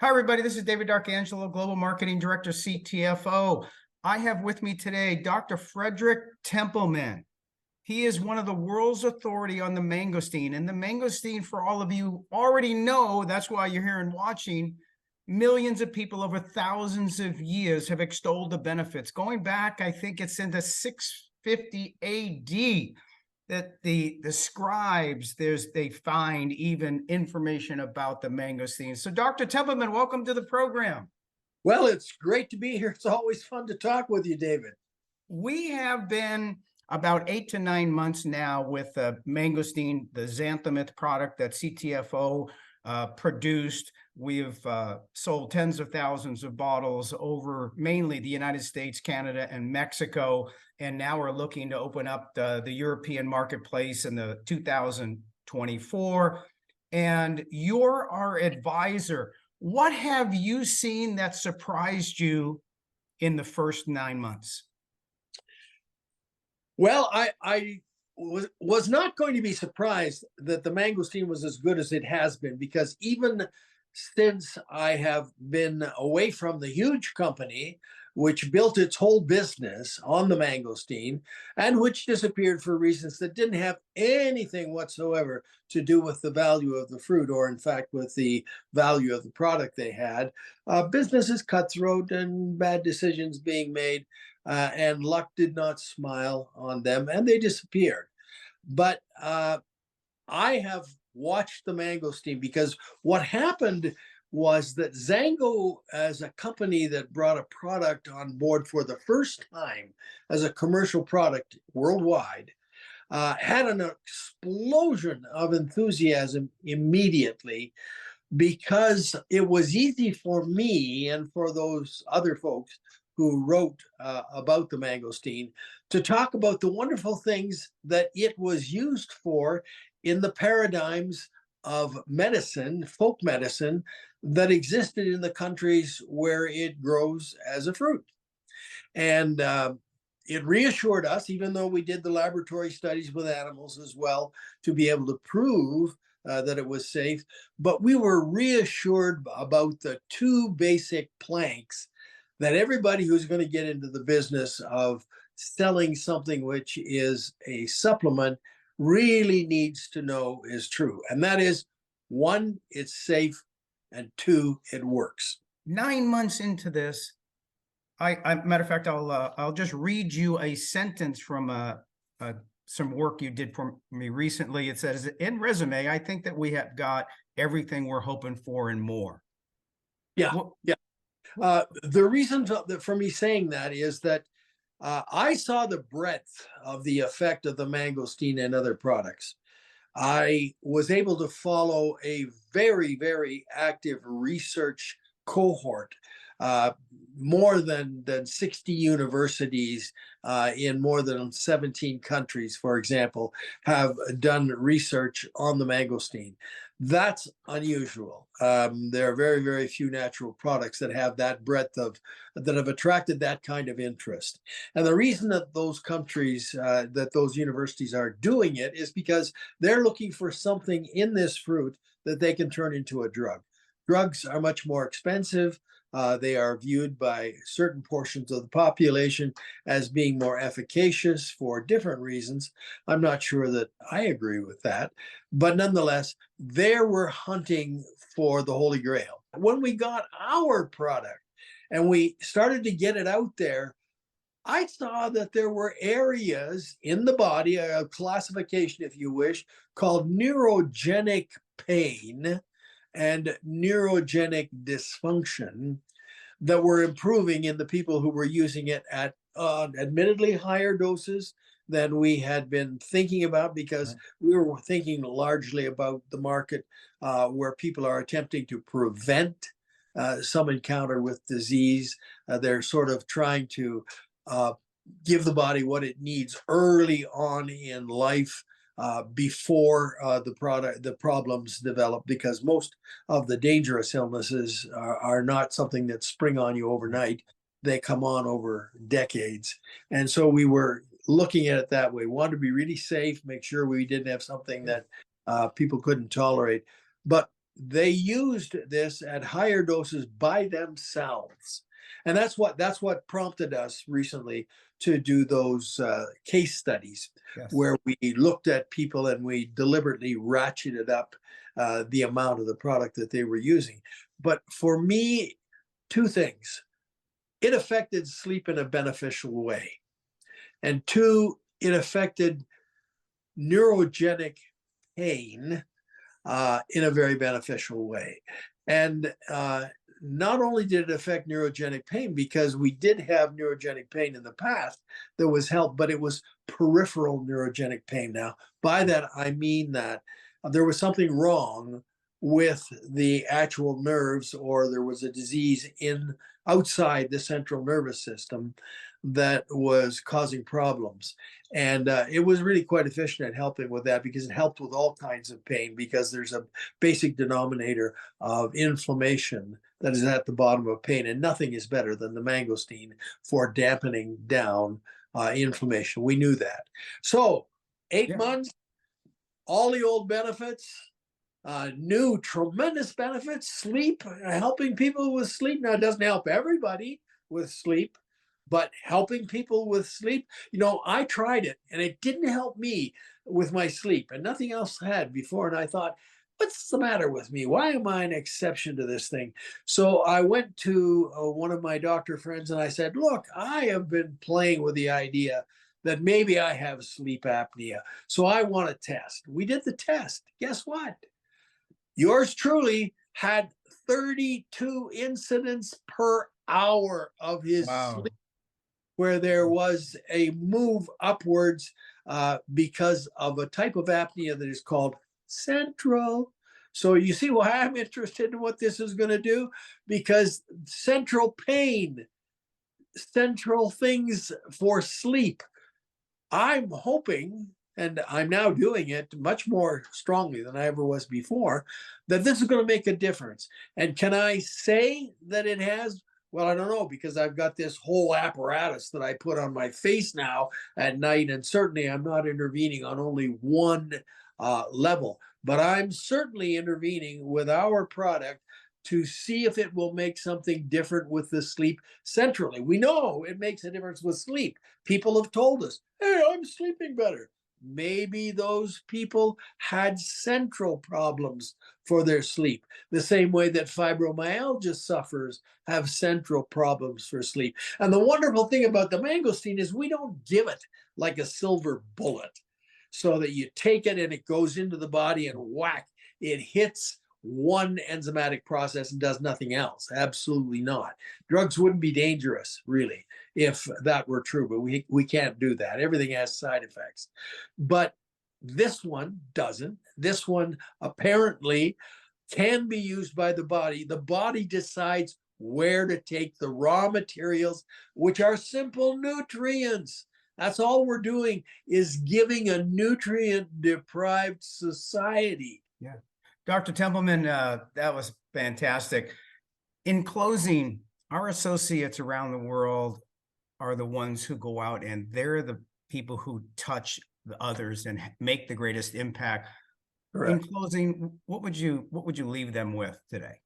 Hi, everybody. This is David D'Arcangelo, Global Marketing Director, CTFO. I have with me today Dr. Frederick Templeman. He is one of the world's authority on the mangosteen. And the mangosteen, for all of you already know, that's why you're here and watching, millions of people over thousands of years have extolled the benefits. Going back, I think it's into 650 AD that the scribes, they find even information about the mangosteen. So Dr. Templeman, welcome to the program. Well, it's great to be here. It's always fun to talk with you, David. We have been about 8 to 9 months now with mangosteen, the Xanhomyst product that CTFO produced. We've sold tens of thousands of bottles over mainly the United States, Canada, and Mexico. And now we're looking to open up the European marketplace in the 2024. And you're our advisor. What have you seen that surprised you in the first 9 months? Well, I was not going to be surprised that the mangosteen was as good as it has been, because even since I have been away from the huge company which built its whole business on the mangosteen and which disappeared for reasons that didn't have anything whatsoever to do with the value of the fruit, or in fact with the value of the product they had, business is cutthroat and bad decisions being made, and luck did not smile on them and they disappeared. But I have watched the mangosteen, because what happened was that Xango, as a company that brought a product on board for the first time as a commercial product worldwide, had an explosion of enthusiasm immediately, because it was easy for me and for those other folks who wrote about the mangosteen to talk about the wonderful things that it was used for in the paradigms of medicine, folk medicine, that existed in the countries where it grows as a fruit. And it reassured us, even though we did the laboratory studies with animals as well, to be able to prove that it was safe. But we were reassured about the two basic planks that everybody who's going to get into the business of selling something which is a supplement really needs to know is true. And that is, one, it's safe, and two, it works. 9 months into this, matter of fact, I'll just read you a sentence from some work you did for me recently. It says, in resume, I think that we have got everything we're hoping for and more. Yeah, yeah. The reason for me saying that is that I saw the breadth of the effect of the mangosteen and other products. I was able to follow a very, very active research cohort. More than 60 universities in more than 17 countries, for example, have done research on the mangosteen. That's unusual. There are very, very few natural products that have that breadth that have attracted that kind of interest. And the reason that those countries, that those universities are doing it, is because they're looking for something in this fruit that they can turn into a drug. Drugs are much more expensive. They are viewed by certain portions of the population as being more efficacious for different reasons. I'm not sure that I agree with that, but nonetheless, there we're hunting for the Holy Grail. When we got our product and we started to get it out there, I saw that there were areas in the body, a classification, if you wish, called neurogenic pain and neurogenic dysfunction that were improving in the people who were using it at admittedly higher doses than we had been thinking about, because we were thinking largely about the market where people are attempting to prevent some encounter with disease. They're sort of trying to give the body what it needs early on in life, before the problems develop, because most of the dangerous illnesses are not something that spring on you overnight. They come on over decades. And so we were looking at it that way. We wanted to be really safe, make sure we didn't have something that people couldn't tolerate. But they used this at higher doses by themselves. And that's what prompted us recently to do those case studies, Yes. where we looked at people and we deliberately ratcheted up the amount of the product that they were using. But for me, two things: it affected sleep in a beneficial way, and two, it affected neurogenic pain in a very beneficial way. And not only did it affect neurogenic pain, because we did have neurogenic pain in the past that was helped, but it was peripheral neurogenic pain. Now, by that, I mean that there was something wrong with the actual nerves, or there was a disease in outside the central nervous system that was causing problems. And it was really quite efficient at helping with that, because it helped with all kinds of pain, because there's a basic denominator of inflammation that is at the bottom of pain. And nothing is better than the mangosteen for dampening down inflammation. We knew that. So 8 months, all the old benefits, new tremendous benefits, sleep, helping people with sleep. Now, it doesn't help everybody with sleep, but helping people with sleep. I tried it and it didn't help me with my sleep, and nothing else had before. And I thought, what's the matter with me? Why am I an exception to this thing? So I went to one of my doctor friends and I said, look, I have been playing with the idea that maybe I have sleep apnea. So I want to test. We did the test. Guess what? Yours truly had 32 incidents per hour of his sleep, where there was a move upwards because of a type of apnea that is called central. So you see why I'm interested in what this is going to do, because central pain, central things for sleep. I'm hoping, and I'm now doing it much more strongly than I ever was before, that this is going to make a difference. And can I say that it has? Well, I don't know, because I've got this whole apparatus that I put on my face now at night, and certainly I'm not intervening on only one level, but I'm certainly intervening with our product to see if it will make something different with the sleep centrally. We know it makes a difference with sleep. People have told us, hey, I'm sleeping better. Maybe those people had central problems for their sleep, the same way that fibromyalgia sufferers have central problems for sleep. And the wonderful thing about the mangosteen is we don't give it like a silver bullet, so that you take it and it goes into the body and whack, it hits one enzymatic process and does nothing else. Absolutely not. Drugs wouldn't be dangerous, really, if that were true, but we can't do that. Everything has side effects. But this one doesn't. This one apparently can be used by the body. The body decides where to take the raw materials, which are simple nutrients. That's all we're doing, is giving a nutrient-deprived society. Yeah. Dr. Templeman, that was fantastic. In closing, our associates around the world are the ones who go out, and they're the people who touch the others and make the greatest impact. Correct. In closing, what would you leave them with today?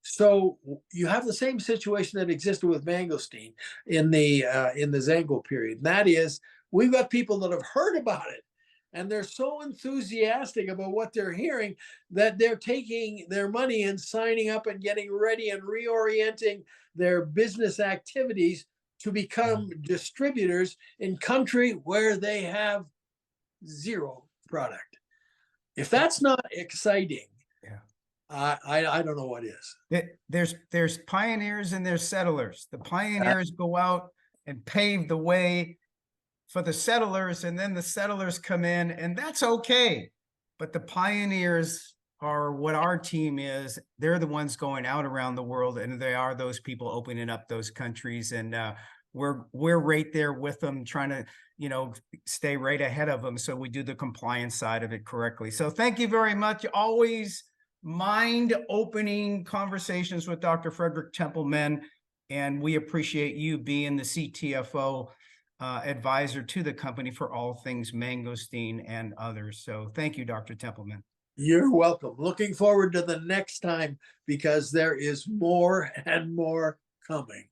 So you have the same situation that existed with mangosteen in the Xango period. And that is, we've got people that have heard about it, and they're so enthusiastic about what they're hearing that they're taking their money and signing up and getting ready and reorienting their business activities to become distributors in country where they have zero product. If that's not exciting, I don't know what is. There's pioneers and there's settlers. The pioneers go out and pave the way for the settlers, and then the settlers come in, and that's okay. But the pioneers are what our team is. They're the ones going out around the world, and they are those people opening up those countries. And we're right there with them, trying to, stay right ahead of them, so we do the compliance side of it correctly. So thank you very much. Always mind-opening conversations with Dr. Frederick Templeman, and we appreciate you being the CTFO advisor to the company for all things mangosteen and others. So thank you, Dr. Templeman. You're welcome. Looking forward to the next time because there is more and more coming.